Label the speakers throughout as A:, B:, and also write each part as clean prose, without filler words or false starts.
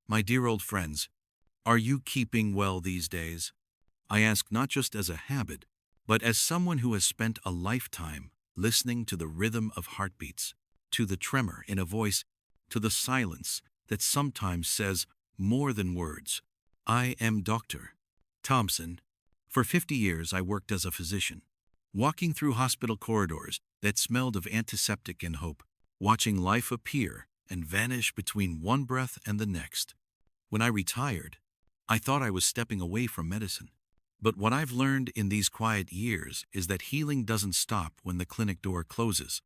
A: My dear old friends, are you keeping well these days? I ask not just as a habit, but as someone who has spent a lifetime listening to the rhythm of heartbeats, to the tremor in a voice, to the silence that sometimes says more than words. I am Dr. Thompson. For 50 years I worked as a physician, walking through hospital corridors that smelled of antiseptic and hope, watching life appear and vanish between one breath and the next. When I retired, I thought I was stepping away from medicine. But what I've learned in these quiet years is that healing doesn't stop when the clinic door closes.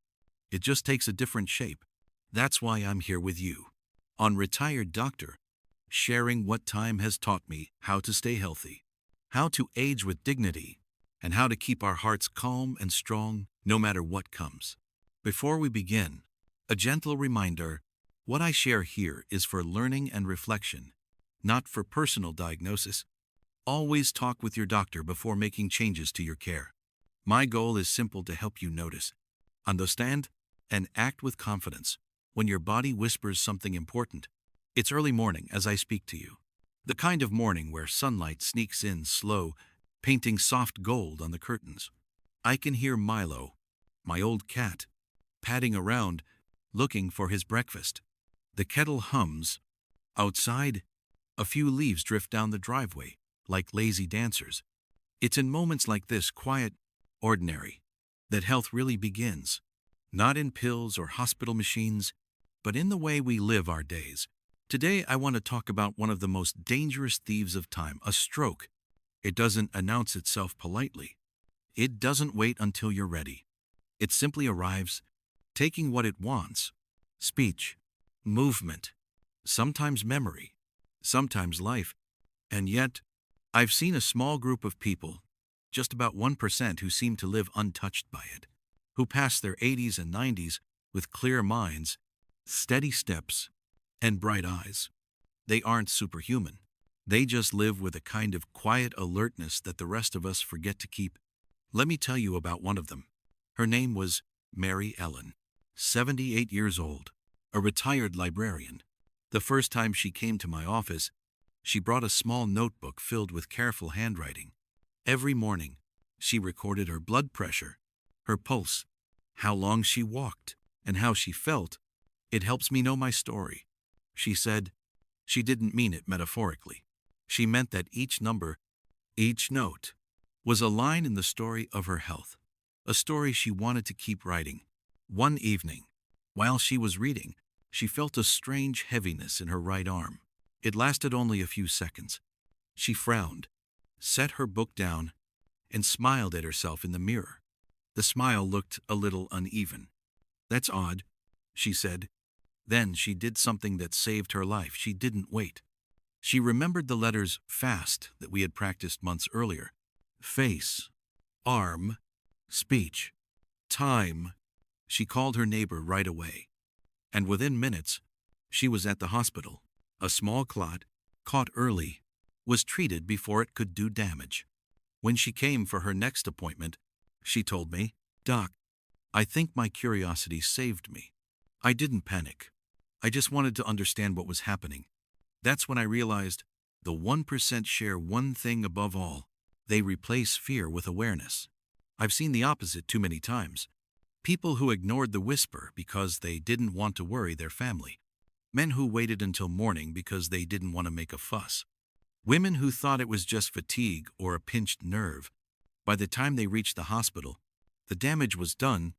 A: It just takes a different shape. That's why I'm here with you, on Retired Doctor, sharing what time has taught me how to stay healthy, how to age with dignity, and how to keep our hearts calm and strong no matter what comes. Before we begin, a gentle reminder, what I share here is for learning and reflection, not for personal diagnosis. Always talk with your doctor before making changes to your care. My goal is simple: to help you notice, understand, and act with confidence when your body whispers something important. It's early morning as I speak to you. The kind of morning where sunlight sneaks in slow, painting soft gold on the curtains. I can hear Milo, my old cat, padding around, looking for his breakfast. The kettle hums. Outside, a few leaves drift down the driveway like lazy dancers. It's in moments like this, quiet, ordinary, that health really begins. Not in pills or hospital machines, but in the way we live our days. Today I want to talk about one of the most dangerous thieves of time, a stroke. It doesn't announce itself politely. It doesn't wait until you're ready. It simply arrives, taking what it wants: speech, movement, sometimes memory, sometimes life. And yet, I've seen a small group of people, just about 1%, who seem to live untouched by it, who pass their 80s and 90s with clear minds, steady steps, and bright eyes. They aren't superhuman. They just live with a kind of quiet alertness that the rest of us forget to keep. Let me tell you about one of them. Her name was Mary Ellen, 78 years old, a retired librarian. The first time she came to my office, she brought a small notebook filled with careful handwriting. Every morning, she recorded her blood pressure, her pulse, how long she walked, and how she felt. It helps me know my story, she said. She didn't mean it metaphorically. She meant that each number, each note, was a line in the story of her health, a story she wanted to keep writing. One evening, while she was reading, she felt a strange heaviness in her right arm. It lasted only a few seconds. She frowned, set her book down, and smiled at herself in the mirror. The smile looked a little uneven. "That's odd," she said. Then she did something that saved her life. She didn't wait. She remembered the letters fast that we had practiced months earlier. Face, arm, speech, time. She called her neighbor right away. And within minutes, she was at the hospital. A small clot, caught early, was treated before it could do damage. When she came for her next appointment, she told me, "Doc, I think my curiosity saved me. I didn't panic. I just wanted to understand what was happening." That's when I realized the 1% share one thing above all: they replace fear with awareness. I've seen the opposite too many times. People who ignored the whisper because they didn't want to worry their family. Men who waited until morning because they didn't want to make a fuss. Women who thought it was just fatigue or a pinched nerve. By the time they reached the hospital, the damage was done.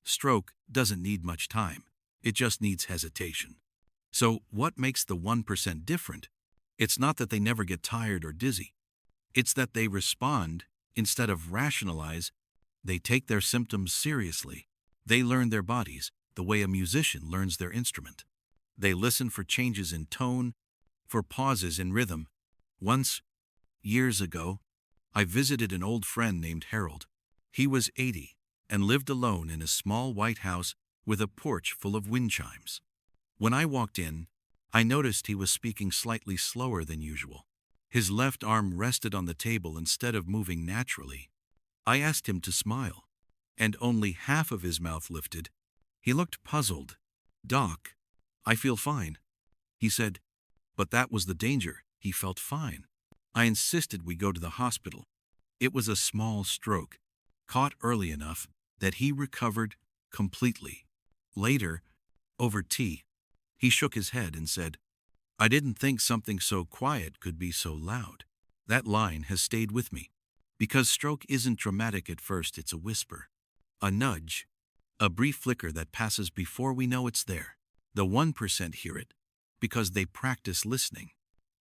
A: Stroke doesn't need much time. It just needs hesitation. So what makes the 1% different? It's not that they never get tired or dizzy. It's that they respond instead of rationalize. They take their symptoms seriously. They learn their bodies the way a musician learns their instrument. They listen for changes in tone, for pauses in rhythm. Once, years ago, I visited an old friend named Harold. He was 80 and lived alone in a small white house with a porch full of wind chimes. When I walked in, I noticed he was speaking slightly slower than usual. His left arm rested on the table instead of moving naturally. I asked him to smile, and only half of his mouth lifted. He looked puzzled. "Doc, I feel fine," he said. But that was the danger. He felt fine. I insisted we go to the hospital. It was a small stroke, caught early enough that he recovered completely. Later, over tea, he shook his head and said, "I didn't think something so quiet could be so loud." That line has stayed with me. Because stroke isn't dramatic at first, it's a whisper, a nudge, a brief flicker that passes before we know it's there. The 1% hear it because they practice listening.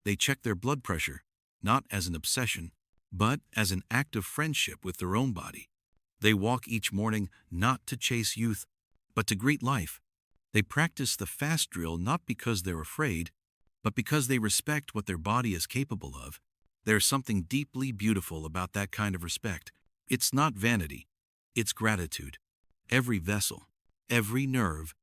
A: They check their blood pressure, not as an obsession, but as an act of friendship with their own body. They walk each morning not to chase youth, but to greet life. They practice the fast drill not because they're afraid, but because they respect what their body is capable of. There's something deeply beautiful about that kind of respect. It's not vanity, it's gratitude. Every vessel, every nerve,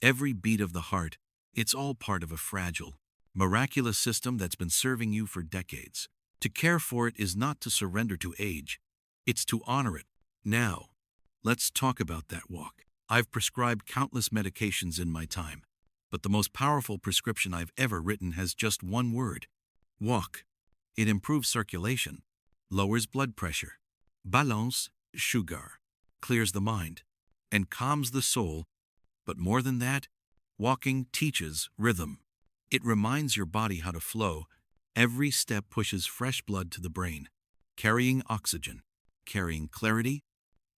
A: every beat of the heart, it's all part of a fragile, miraculous system that's been serving you for decades. To care for it is not to surrender to age, it's to honor it. Now, let's talk about that walk. I've prescribed countless medications in my time, but the most powerful prescription I've ever written has just one word: walk. It improves circulation, lowers blood pressure, balance sugar, clears the mind, and calms the soul. But more than that, walking teaches rhythm. It reminds your body how to flow. Every step pushes fresh blood to the brain, carrying oxygen, carrying clarity.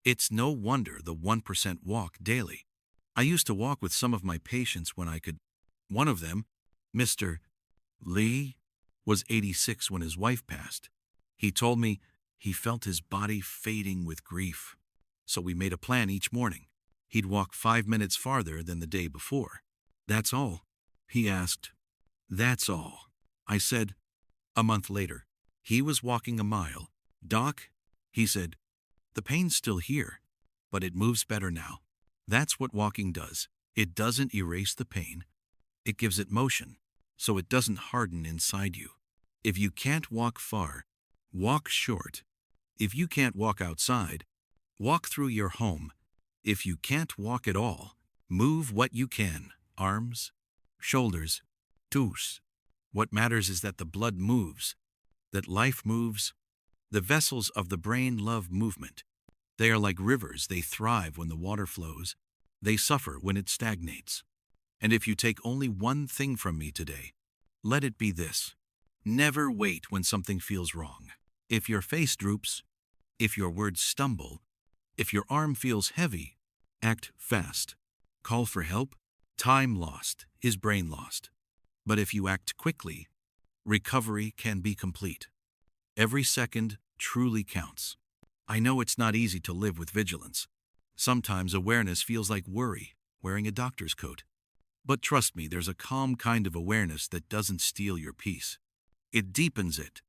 A: It's no wonder the 1% walk daily. I used to walk with some of my patients when I could. One of them, Mr. Lee, was 86 when his wife passed. He told me he felt his body fading with grief. So we made a plan each morning. He'd walk 5 minutes farther than the day before. "That's all?" he asked. "That's all," I said. A month later, he was walking a mile. "Doc," he said, "the pain's still here, but it moves better now." That's what walking does. It doesn't erase the pain. It gives it motion, so it doesn't harden inside you. If you can't walk far, walk short. If you can't walk outside, walk through your home. If you can't walk at all, move what you can. Arms, shoulders, toes. What matters is that the blood moves, that life moves. The vessels of the brain love movement. They are like rivers. They thrive when the water flows. They suffer when it stagnates. And if you take only one thing from me today, let it be this: never wait when something feels wrong. If your face droops, if your words stumble, if your arm feels heavy, act fast. Call for help. Time lost is brain lost. But if you act quickly, recovery can be complete. Every second truly counts. I know it's not easy to live with vigilance. Sometimes awareness feels like worry, wearing a doctor's coat. But trust me, there's a calm kind of awareness that doesn't steal your peace. It deepens it.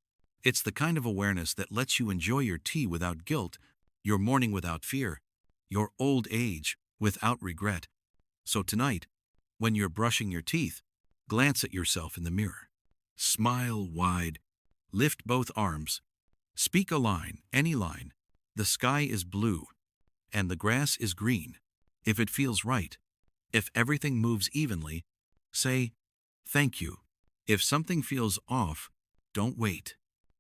A: It's the kind of awareness that lets you enjoy your tea without guilt, your morning without fear, your old age without regret. So tonight, when you're brushing your teeth, glance at yourself in the mirror. Smile wide. Lift both arms. Speak a line, any line. The sky is blue, and the grass is green. If it feels right, if everything moves evenly, say, "Thank you." If something feels off, don't wait.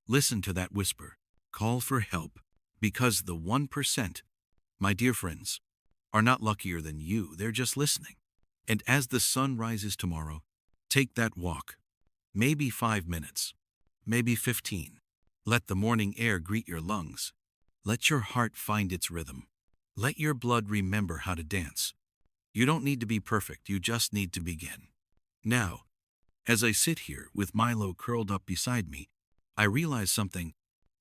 A: Listen to that whisper. Call for help, because the 1%, my dear friends, are not luckier than you. They're just listening. And as the sun rises tomorrow, take that walk. Maybe 5 minutes, maybe 15. Let the morning air greet your lungs. Let your heart find its rhythm. Let your blood remember how to dance. You don't need to be perfect, you just need to begin. Now, as I sit here with Milo curled up beside me, I realize something.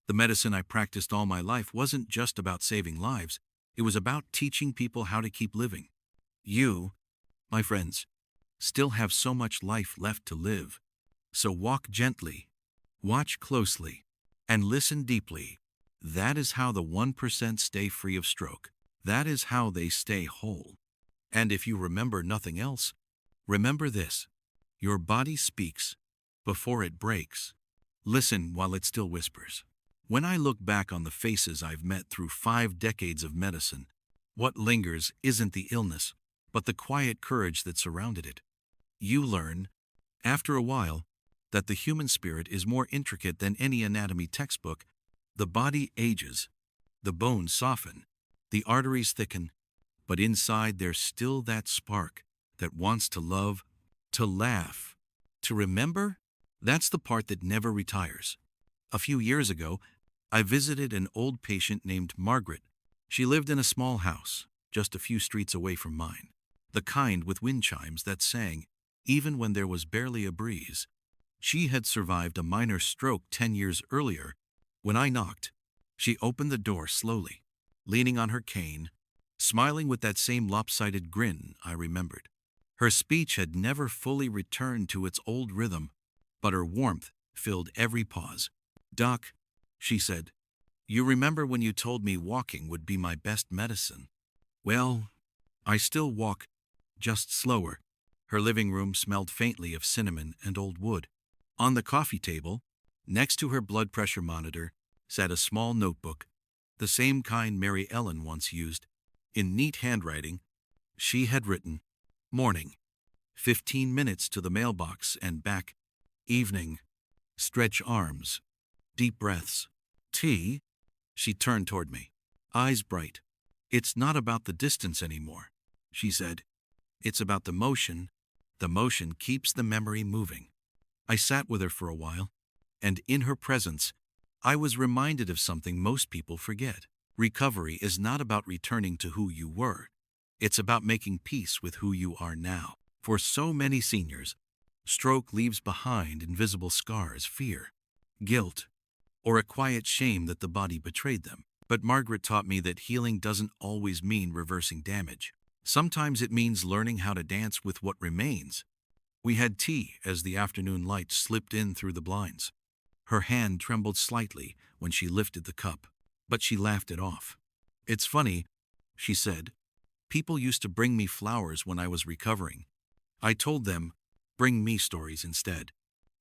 A: The medicine I practiced all my life wasn't just about saving lives, it was about teaching people how to keep living. You, my friends, still have so much life left to live. So walk gently, watch closely, and listen deeply. That is how the 1% stay free of stroke. That is how they stay whole. And if you remember nothing else, remember this: your body speaks before it breaks. Listen while it still whispers. When I look back on the faces I've met through 5 decades of medicine, what lingers isn't the illness, but the quiet courage that surrounded it. You learn, after a while, that the human spirit is more intricate than any anatomy textbook. The body ages, the bones soften, the arteries thicken, but inside there's still that spark that wants to love, to laugh, to remember. That's the part that never retires. A few years ago, I visited an old patient named Margaret. She lived in a small house, just a few streets away from mine, the kind with wind chimes that sang, even when there was barely a breeze. She had survived a minor stroke 10 years earlier. When I knocked, she opened the door slowly, leaning on her cane, smiling with that same lopsided grin I remembered. Her speech had never fully returned to its old rhythm, but her warmth filled every pause. "Doc," she said, "you remember when you told me walking would be my best medicine? Well, I still walk, just slower." Her living room smelled faintly of cinnamon and old wood. On the coffee table, next to her blood pressure monitor, sat a small notebook, the same kind Mary Ellen once used. In neat handwriting, she had written, "Morning, 15 minutes to the mailbox and back. Evening, stretch arms, deep breaths. Tea." She turned toward me, eyes bright. "It's not about the distance anymore," she said. "It's about the motion. The motion keeps the memory moving." I sat with her for a while, and in her presence, I was reminded of something most people forget. Recovery is not about returning to who you were. It's about making peace with who you are now. For so many seniors, stroke leaves behind invisible scars, fear, guilt, or a quiet shame that the body betrayed them. But Margaret taught me that healing doesn't always mean reversing damage. Sometimes it means learning how to dance with what remains. We had tea as the afternoon light slipped in through the blinds. Her hand trembled slightly when she lifted the cup, but she laughed it off. "It's funny," she said. "People used to bring me flowers when I was recovering. I told them, bring me stories instead.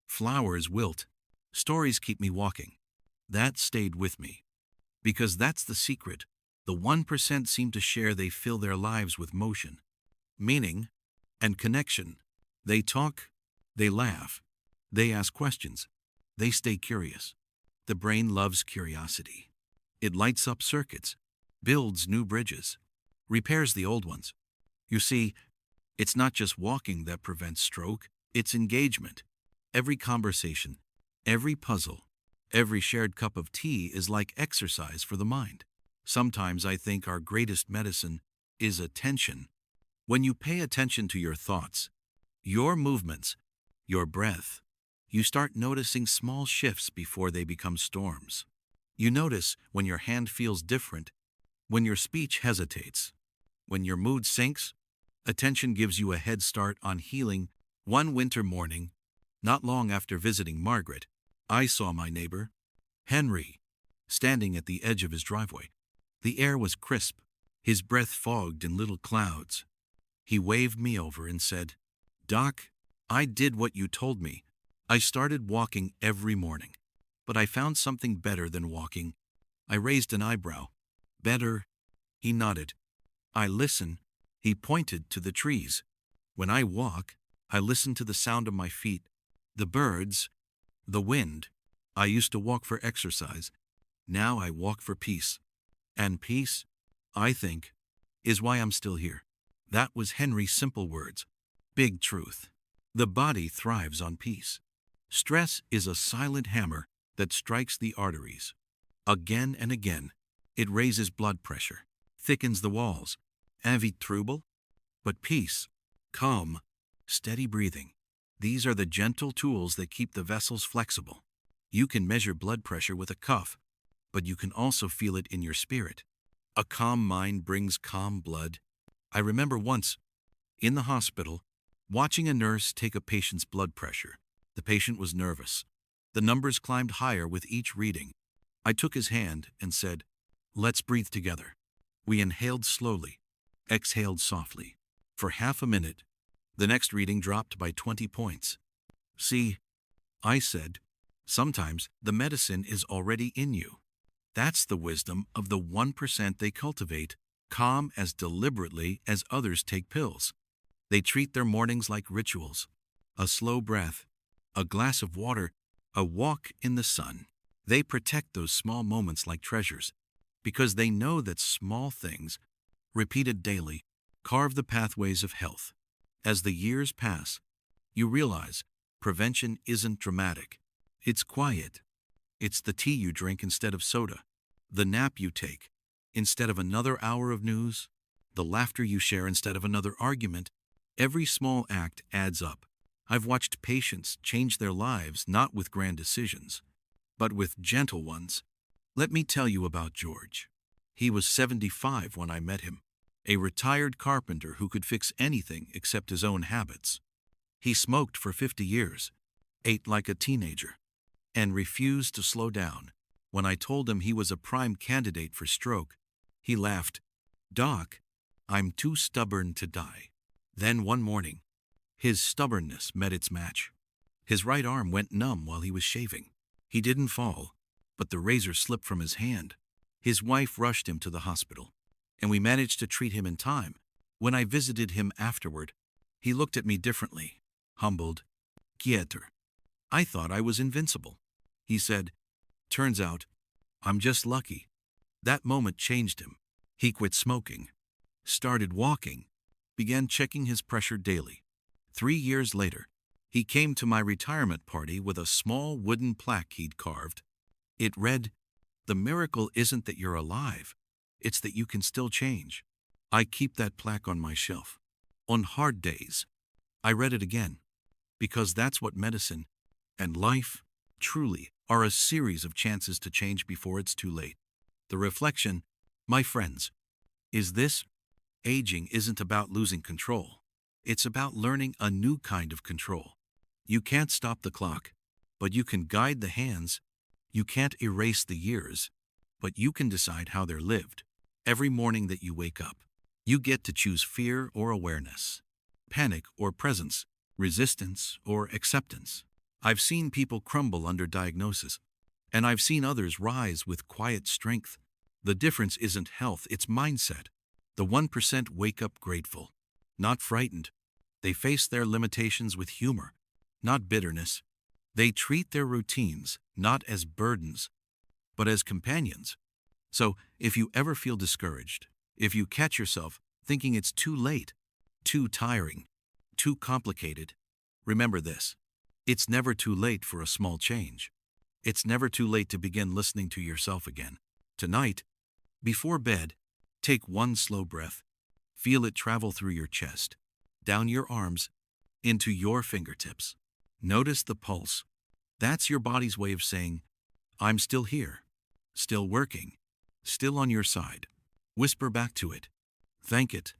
A: Flowers wilt. Stories keep me walking." That stayed with me. Because that's the secret. The 1% seem to share they fill their lives with motion, meaning, and connection. They talk, they laugh, they ask questions, they stay curious. The brain loves curiosity. It lights up circuits, builds new bridges, repairs the old ones. You see, it's not just walking that prevents stroke, it's engagement. Every conversation, every puzzle, every shared cup of tea is like exercise for the mind. Sometimes I think our greatest medicine is attention. When you pay attention to your thoughts, your movements, your breath, you start noticing small shifts before they become storms. You notice when your hand feels different, when your speech hesitates, when your mood sinks. Attention gives you a head start on healing. One winter morning, not long after visiting Margaret, I saw my neighbor, Henry, standing at the edge of his driveway. The air was crisp, his breath fogged in little clouds. He waved me over and said, "Doc, I did what you told me. I started walking every morning. But I found something better than walking." I raised an eyebrow. "Better?" He nodded. "I listen." He pointed to the trees. "When I walk, I listen to the sound of my feet, the birds, the wind. I used to walk for exercise. Now I walk for peace. And peace, I think, is why I'm still here." That was Henry's simple words. Big truth. The body thrives on peace. Stress is a silent hammer that strikes the arteries. Again and again, it raises blood pressure, thickens the walls. Envy trouble? But peace, calm, steady breathing. These are the gentle tools that keep the vessels flexible. You can measure blood pressure with a cuff, but you can also feel it in your spirit. A calm mind brings calm blood. I remember once, in the hospital, watching a nurse take a patient's blood pressure. The patient was nervous. The numbers climbed higher with each reading. I took his hand and said, "Let's breathe together." We inhaled slowly, exhaled softly. For half a minute, the next reading dropped by 20 points. "See," I said, "sometimes the medicine is already in you." That's the wisdom of the 1% they cultivate, calm as deliberately as others take pills. They treat their mornings like rituals. A slow breath, a glass of water, a walk in the sun. They protect those small moments like treasures because they know that small things, repeated daily, carve the pathways of health. As the years pass, you realize prevention isn't dramatic. It's quiet. It's the tea you drink instead of soda, the nap you take instead of another hour of news, the laughter you share instead of another argument. Every small act adds up. I've watched patients change their lives not with grand decisions, but with gentle ones. Let me tell you about George. He was 75 when I met him, a retired carpenter who could fix anything except his own habits. He smoked for 50 years, ate like a teenager, and refused to slow down. When I told him he was a prime candidate for stroke, he laughed. "Doc, I'm too stubborn to die." Then one morning, his stubbornness met its match. His right arm went numb while he was shaving. He didn't fall, but the razor slipped from his hand. His wife rushed him to the hospital, and we managed to treat him in time. When I visited him afterward, he looked at me differently, humbled, quieter. I thought I was invincible. He said, "Turns out, I'm just lucky." That moment changed him. He quit smoking, started walking, began checking his pressure daily. 3 years later, he came to my retirement party with a small wooden plaque he'd carved. It read, "The miracle isn't that you're alive, it's that you can still change." I keep that plaque on my shelf. On hard days, I read it again, because that's what medicine and life truly are, a series of chances to change before it's too late. The reflection, my friends, is this: aging isn't about losing control. It's about learning a new kind of control. You can't stop the clock, but you can guide the hands. You can't erase the years, but you can decide how they're lived. Every morning that you wake up, you get to choose fear or awareness, panic or presence, resistance or acceptance. I've seen people crumble under diagnosis, and I've seen others rise with quiet strength. The difference isn't health, it's mindset. The 1% wake up grateful, not frightened. They face their limitations with humor, not bitterness. They treat their routines not as burdens, but as companions. So, if you ever feel discouraged, if you catch yourself thinking it's too late, too tiring, too complicated, remember this: it's never too late for a small change. It's never too late to begin listening to yourself again. Tonight, before bed, take one slow breath. Feel it travel through your chest, down your arms, into your fingertips. Notice the pulse. That's your body's way of saying, "I'm still here, still working, still on your side." Whisper back to it. Thank it.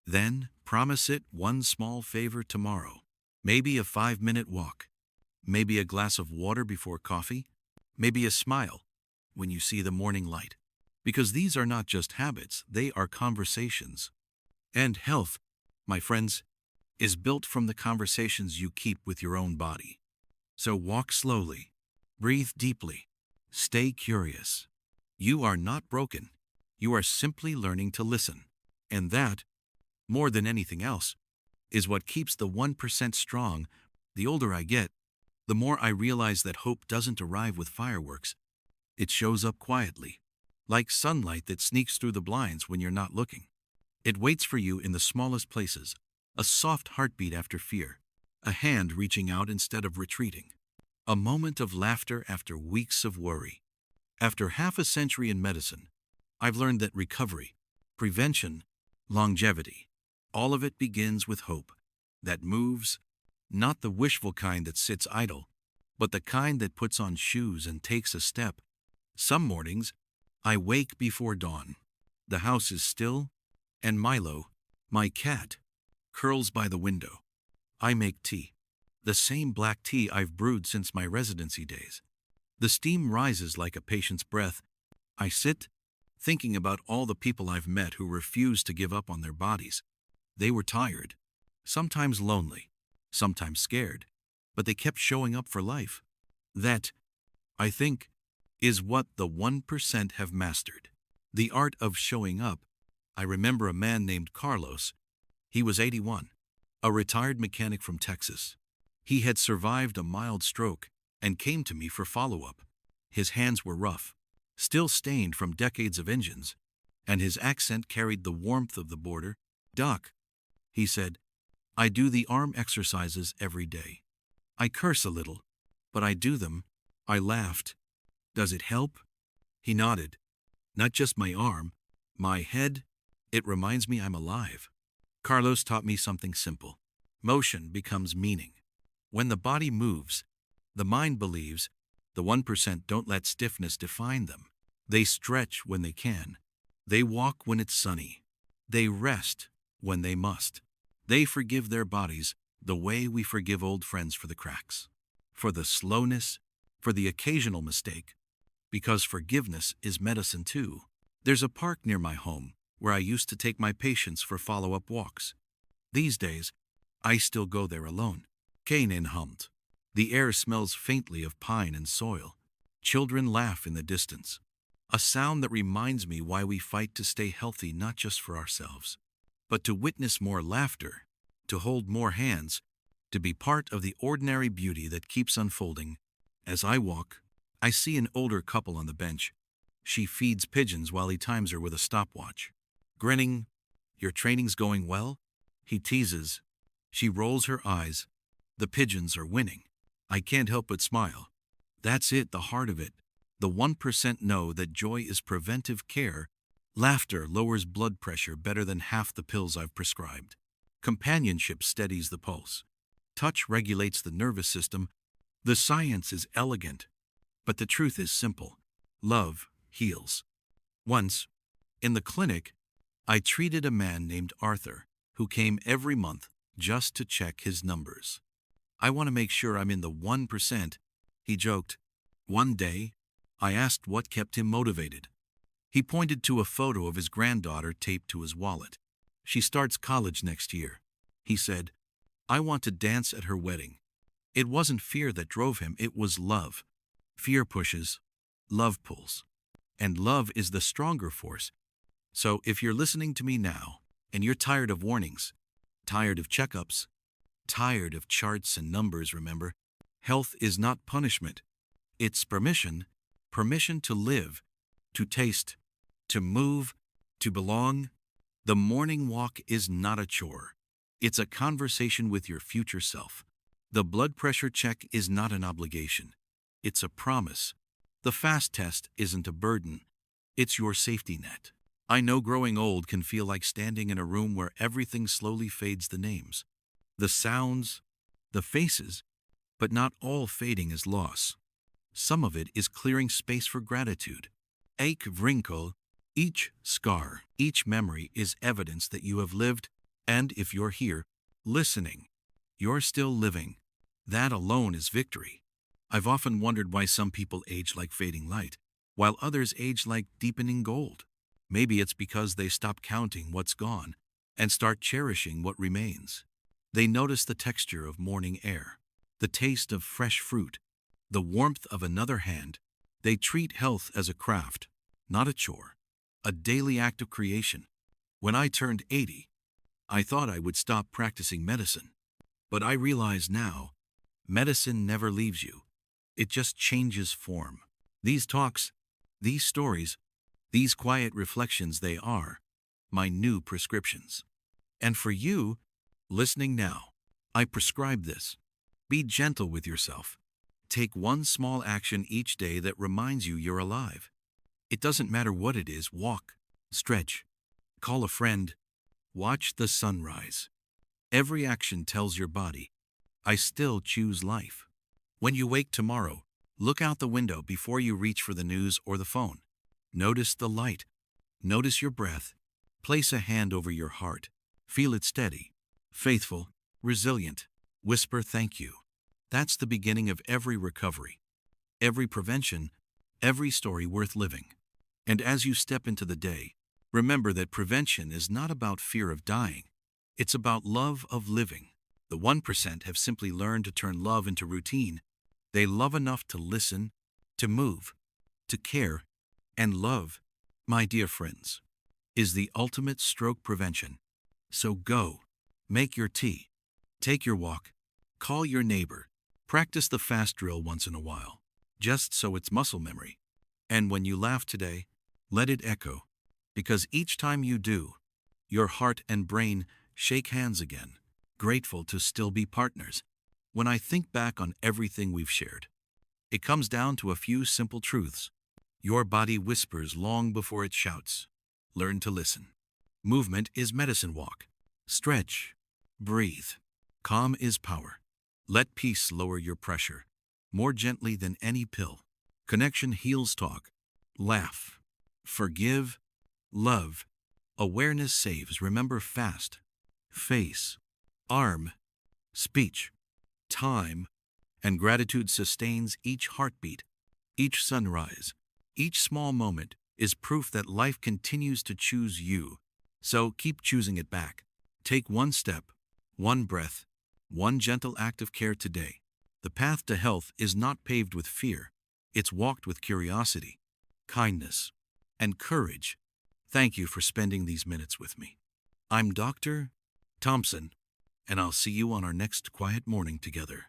A: Then promise it one small favor tomorrow. Maybe a 5-minute walk. Maybe a glass of water before coffee. Maybe a smile when you see the morning light. Because these are not just habits, they are conversations. And health, my friends, is built from the conversations you keep with your own body. So walk slowly, breathe deeply, stay curious. You are not broken. You are simply learning to listen. And that, more than anything else, is what keeps the 1% strong. The older I get, the more I realize that hope doesn't arrive with fireworks. It shows up quietly, like sunlight that sneaks through the blinds when you're not looking. It waits for you in the smallest places: a soft heartbeat after fear, a hand reaching out instead of retreating, a moment of laughter after weeks of worry. After half a century in medicine, I've learned that recovery, prevention, longevity, all of it begins with hope that moves, not the wishful kind that sits idle, but the kind that puts on shoes and takes a step. Some mornings, I wake before dawn. The house is still, and Milo, my cat, curls by the window. I make tea, the same black tea I've brewed since my residency days. The steam rises like a patient's breath. I sit, thinking about all the people I've met who refused to give up on their bodies. They were tired, sometimes lonely, sometimes scared, but they kept showing up for life. That, I think, is what the 1% have mastered. The art of showing up. I remember a man named Carlos. He was 81, a retired mechanic from Texas. He had survived a mild stroke and came to me for follow-up. His hands were rough, still stained from decades of engines, and his accent carried the warmth of the border. "Doc," he said, "I do the arm exercises every day. I curse a little, but I do them." I laughed. "Does it help?" He nodded. "Not just my arm, my head. It reminds me I'm alive." Carlos taught me something simple. Motion becomes meaning. When the body moves, the mind believes. The 1% don't let stiffness define them. They stretch when they can. They walk when it's sunny. They rest when they must. They forgive their bodies the way we forgive old friends for the cracks, for the slowness, for the occasional mistake, because forgiveness is medicine too. There's a park near my home where I used to take my patients for follow-up walks. These days, I still go there alone. Canaan hummed. The air smells faintly of pine and soil. Children laugh in the distance. A sound that reminds me why we fight to stay healthy, not just for ourselves, but to witness more laughter, to hold more hands, to be part of the ordinary beauty that keeps unfolding. As I walk, I see an older couple on the bench. She feeds pigeons while he times her with a stopwatch. Grinning, "Your training's going well?" he teases. She rolls her eyes. The pigeons are winning. I can't help but smile. That's it, the heart of it. The 1% know that joy is preventive care. Laughter lowers blood pressure better than half the pills I've prescribed. Companionship steadies the pulse. Touch regulates the nervous system. The science is elegant, but the truth is simple. Love heals. Once, in the clinic, I treated a man named Arthur, who came every month just to check his numbers. "I want to make sure I'm in the 1%, he joked. One day, I asked what kept him motivated. He pointed to a photo of his granddaughter taped to his wallet. "She starts college next year," he said. "I want to dance at her wedding." It wasn't fear that drove him, it was love. Fear pushes, love pulls. And love is the stronger force. So if you're listening to me now, and you're tired of warnings, tired of checkups, tired of charts and numbers, remember, health is not punishment. It's permission to live, to taste, to move, to belong. The morning walk is not a chore. It's a conversation with your future self. The blood pressure check is not an obligation. It's a promise. The fast test isn't a burden. It's your safety net. I know growing old can feel like standing in a room where everything slowly fades, the names, the sounds, the faces, but not all fading is loss. Some of it is clearing space for gratitude. Ache, wrinkle, each scar, each memory is evidence that you have lived, and if you're here, listening, you're still living. That alone is victory. I've often wondered why some people age like fading light, while others age like deepening gold. Maybe it's because they stop counting what's gone and start cherishing what remains. They notice the texture of morning air, the taste of fresh fruit, the warmth of another hand. They treat health as a craft, not a chore, a daily act of creation. When I turned 80, I thought I would stop practicing medicine. But I realize now, medicine never leaves you. It just changes form. These talks, these stories, these quiet reflections, they are my new prescriptions. And for you, listening now, I prescribe this. Be gentle with yourself. Take one small action each day that reminds you you're alive. It doesn't matter what it is. Walk, stretch, call a friend, watch the sunrise. Every action tells your body, I still choose life. When you wake tomorrow, look out the window before you reach for the news or the phone. Notice the light. Notice your breath. Place a hand over your heart. Feel it steady, faithful, resilient. Whisper thank you. That's the beginning of every recovery, every prevention, every story worth living. And as you step into the day, remember that prevention is not about fear of dying. It's about love of living. The 1% have simply learned to turn love into routine. They love enough to listen, to move, to care, and love, my dear friends, is the ultimate stroke prevention. So go, make your tea, take your walk, Call your neighbor. Practice the fast drill once in a while, just so it's muscle memory. And when you laugh today, let it echo, because each time you do, your heart and brain shake hands again, grateful to still be partners. When I think back on everything we've shared, it comes down to a few simple truths. Your body whispers long before it shouts. Learn to listen. Movement is medicine. Walk. Stretch. Breathe. Calm is power. Let peace lower your pressure, more gently than any pill. Connection heals. Talk. Laugh. Forgive. Love. Awareness saves. Remember fast. Face. Arm. Speech. Time. And gratitude sustains each heartbeat, each sunrise. Each small moment is proof that life continues to choose you. So keep choosing it back. Take one step, one breath, one gentle act of care today. The path to health is not paved with fear. It's walked with curiosity, kindness, and courage. Thank you for spending these minutes with me. I'm Dr. Thompson, and I'll see you on our next quiet morning together.